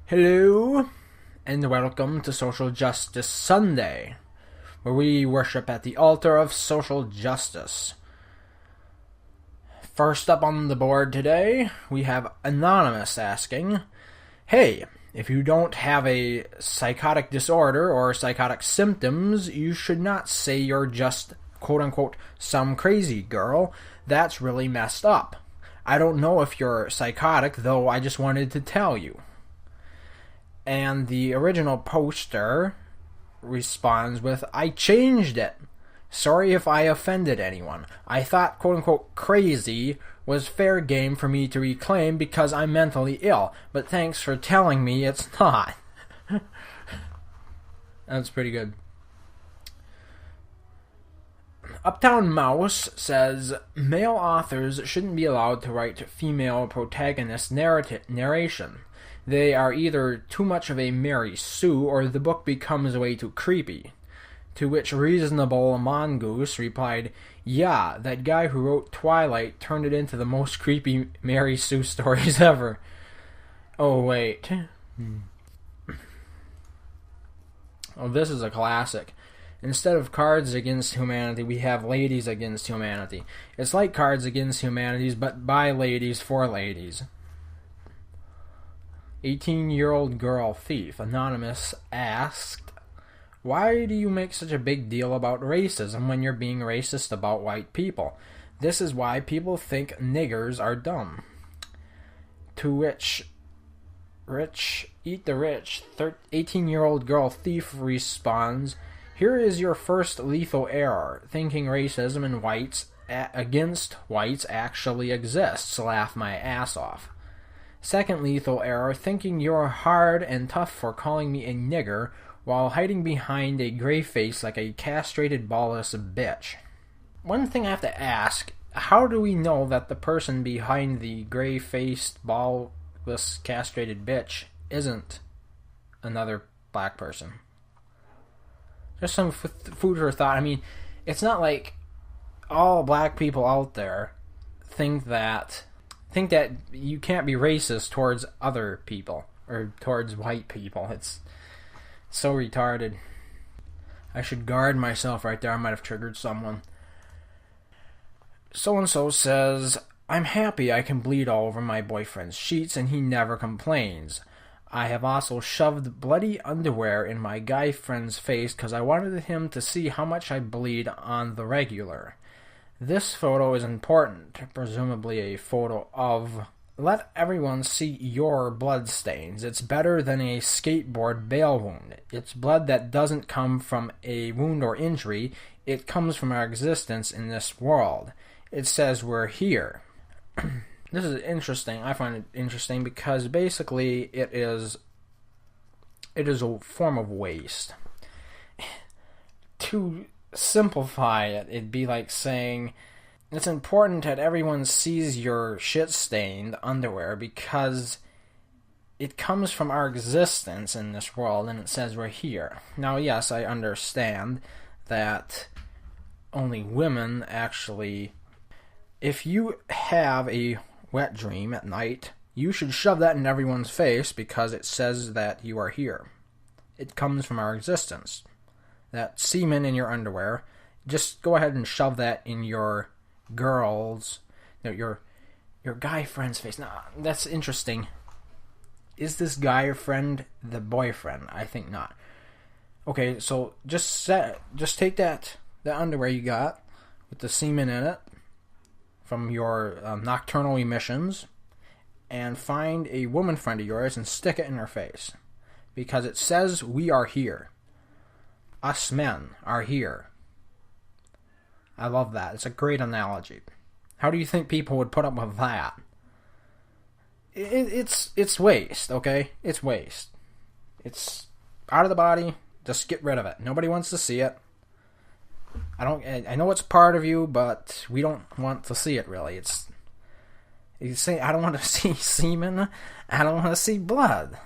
Hello, and welcome to Social Justice Sunday, where we worship at the altar of social justice. First up on the board today, we have Anonymous asking, hey, if you don't have a psychotic disorder or psychotic symptoms, you should not say you're just, quote-unquote, some crazy girl. That's really messed up. I don't know if you're psychotic, though I just wanted to tell you. And the original poster responds with, I changed it. Sorry if I offended anyone. I thought, quote-unquote, crazy was fair game for me to reclaim because I'm mentally ill, but thanks for telling me it's not. That's pretty good. Uptown Mouse says, male authors shouldn't be allowed to write female protagonist narration. They are either too much of a Mary Sue or the book becomes way too creepy. To which reasonable Mongoose replied, yeah, that guy who wrote Twilight turned it into the most creepy Mary Sue stories ever. Oh, wait. Oh, this is a classic. Instead of Cards Against Humanity, we have Ladies Against Humanity. It's like Cards Against Humanities, but by ladies for ladies. 18-year-old girl thief Anonymous asked, why do you make such a big deal about racism when you're being racist about white people? This is why people think niggers are dumb. To which Rich Eat the Rich 18-year-old girl thief responds, here is your first lethal error, thinking racism and whites against whites actually exists. Laugh my ass off. Second lethal error, thinking you're hard and tough for calling me a nigger while hiding behind a gray face like a castrated ballless bitch. One thing I have to ask, how do we know that the person behind the gray-faced ballless castrated bitch isn't another black person? Just some food for thought. I mean, it's not like all black people out there think that you can't be racist towards other people or towards white people. It's so retarded. I should guard myself right there. I might have triggered someone. So-and-so says, I'm happy I can bleed all over my boyfriend's sheets and he never complains. I have also shoved bloody underwear in my guy friend's face because I wanted him to see how much I bleed on the regular. This photo is important, presumably a photo of, let everyone see your blood stains. It's better than a skateboard bail wound. It's blood that doesn't come from a wound or injury. It comes from our existence in this world. It says we're here. This is interesting. I find it interesting because basically it is a form of waste. To simplify it, it'd be like saying it's important that everyone sees your shit-stained underwear because it comes from our existence in this world and it says we're here. Now, yes, I understand that only women actually... If you have a wet dream at night, you should shove that in everyone's face because it says that you are here. It comes from our existence. That semen in your underwear, just go ahead and shove that in your girl's, your guy friend's face. Now, that's interesting. Is this guy friend the boyfriend? I think not. Okay, so just take the underwear you got with the semen in it from your nocturnal emissions and find a woman friend of yours and stick it in her face because it says we are here. Us men are here. I love that. It's a great analogy. How do you think people would put up with that? It's waste, okay? It's waste. It's out of the body. Just get rid of it. Nobody wants to see it. I know it's part of you, but we don't want to see it really. You say I don't want to see semen. I don't want to see blood.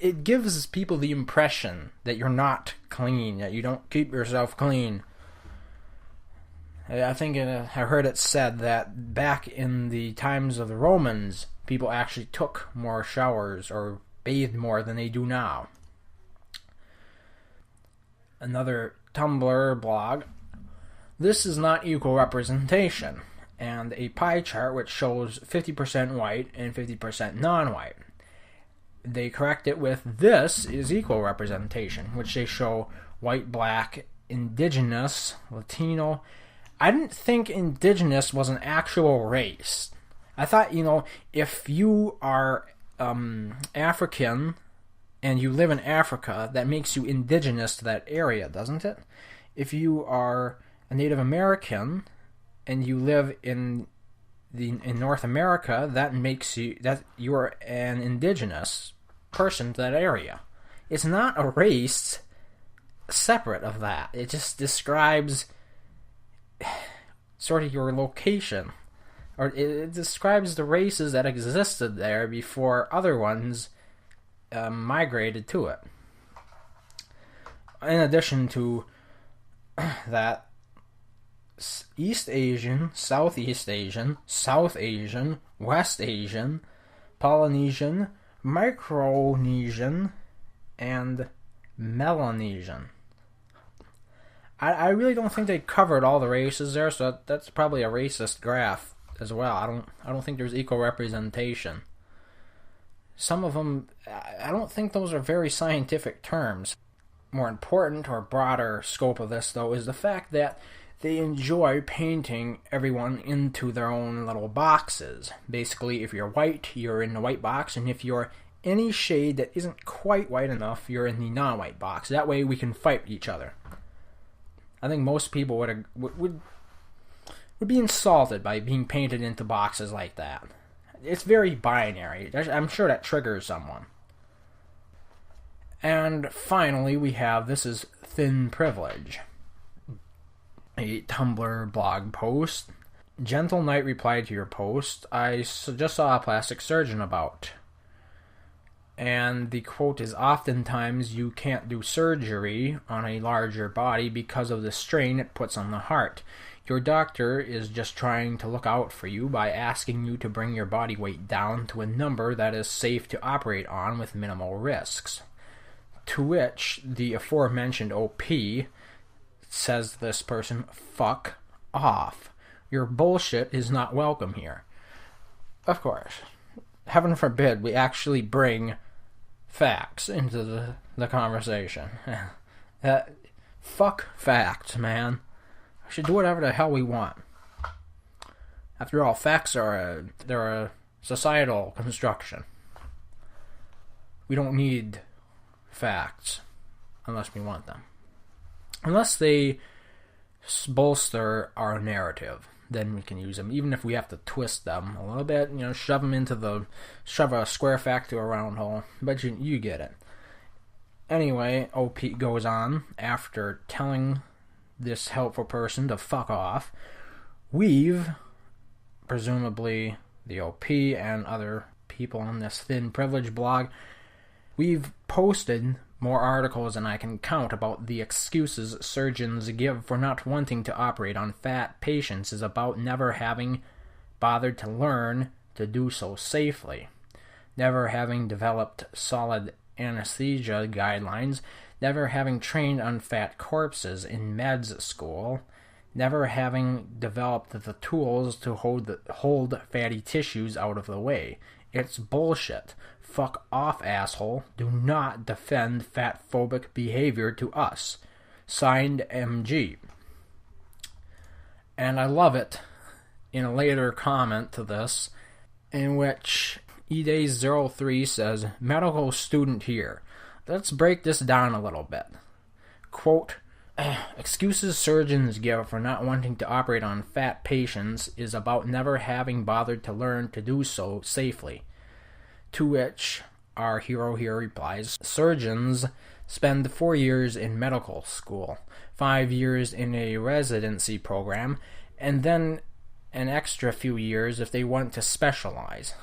It gives people the impression that you're not clean, that you don't keep yourself clean. I think I heard it said that back in the times of the Romans, people actually took more showers or bathed more than they do now. Another Tumblr blog. This is not equal representation, and a pie chart which shows 50% white and 50% non-white. They correct it with this is equal representation, which they show white, black, indigenous, Latino. I didn't think indigenous was an actual race. I thought, if you are African and you live in Africa, that makes you indigenous to that area, doesn't it? If you are a Native American and you live in North America, that makes you are an indigenous person to that area. It's not a race separate of that. It just describes sort of your location, or it describes the races that existed there before other ones migrated to it. In addition to that, East Asian, Southeast Asian, South Asian, West Asian, Polynesian, Micronesian, and Melanesian. I really don't think they covered all the races there, so that's probably a racist graph as well. I don't think there's equal representation. Some of them, I don't think those are very scientific terms. More important or broader scope of this, though, is the fact that they enjoy painting everyone into their own little boxes. Basically, if you're white, you're in the white box, and if you're any shade that isn't quite white enough, you're in the non-white box. That way we can fight each other. I think most people would be insulted by being painted into boxes like that. It's very binary. I'm sure that triggers someone. And finally, we have, this is Thin Privilege. A Tumblr blog post. Gentle Knight replied to your post, I just saw a plastic surgeon about. And the quote is, oftentimes you can't do surgery on a larger body because of the strain it puts on the heart. Your doctor is just trying to look out for you by asking you to bring your body weight down to a number that is safe to operate on with minimal risks. To which the aforementioned OP says to this person, fuck off. Your bullshit is not welcome here. Of course. Heaven forbid we actually bring facts into the conversation. Fuck facts, man. We should do whatever the hell we want. After all, facts are a societal construction. We don't need facts unless we want them. Unless they bolster our narrative, then we can use them, even if we have to twist them a little bit, shove a square fact to a round hole. But you get it. Anyway, OP goes on, after telling this helpful person to fuck off, we've, presumably the OP and other people on this Thin Privilege blog, we've posted more articles than I can count about the excuses surgeons give for not wanting to operate on fat patients is about never having bothered to learn to do so safely, never having developed solid anesthesia guidelines, never having trained on fat corpses in meds school, never having developed the tools to hold fatty tissues out of the way. It's bullshit. Fuck off, asshole. Do not defend fat-phobic behavior to us. Signed, MG. And I love it, in a later comment to this, in which edays03 says, medical student here. Let's break this down a little bit. Quote, excuses surgeons give for not wanting to operate on fat patients is about never having bothered to learn to do so safely. To which our hero here replies, surgeons spend 4 years in medical school, 5 years in a residency program, and then an extra few years if they want to specialize.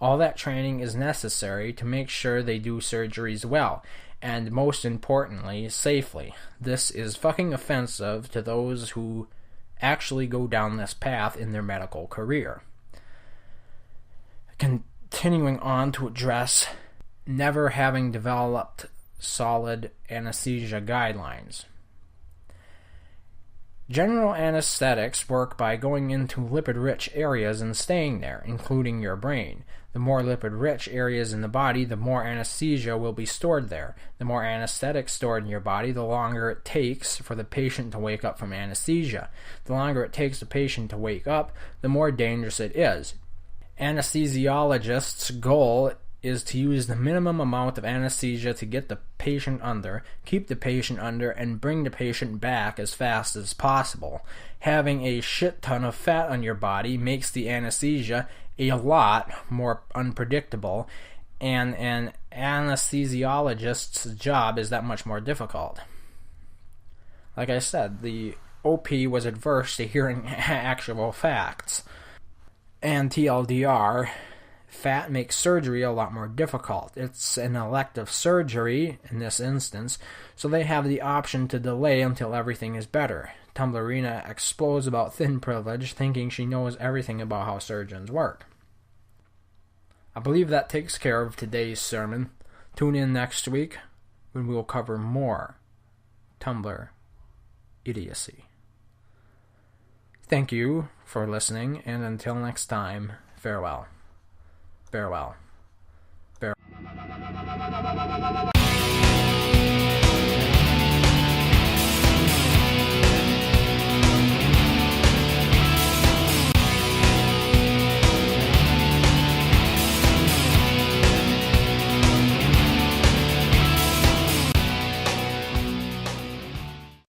All that training is necessary to make sure they do surgeries well, and most importantly, safely. This is fucking offensive to those who actually go down this path in their medical career. Continuing on to address never having developed solid anesthesia guidelines. General anesthetics work by going into lipid-rich areas and staying there, including your brain. The more lipid-rich areas in the body, the more anesthesia will be stored there. The more anesthetic stored in your body, the longer it takes for the patient to wake up from anesthesia. The longer it takes the patient to wake up, the more dangerous it is. Anesthesiologist's goal is to use the minimum amount of anesthesia to get the patient under, keep the patient under, and bring the patient back as fast as possible. Having a shit ton of fat on your body makes the anesthesia a lot more unpredictable, and an anesthesiologist's job is that much more difficult. Like I said, the OP was adverse to hearing actual facts. And TLDR, fat makes surgery a lot more difficult. It's an elective surgery in this instance, so they have the option to delay until everything is better. Tumblerina explodes about thin privilege, thinking she knows everything about how surgeons work. I believe that takes care of today's sermon. Tune in next week when we will cover more Tumblr idiocy. Thank you for listening, and until next time, farewell. Farewell.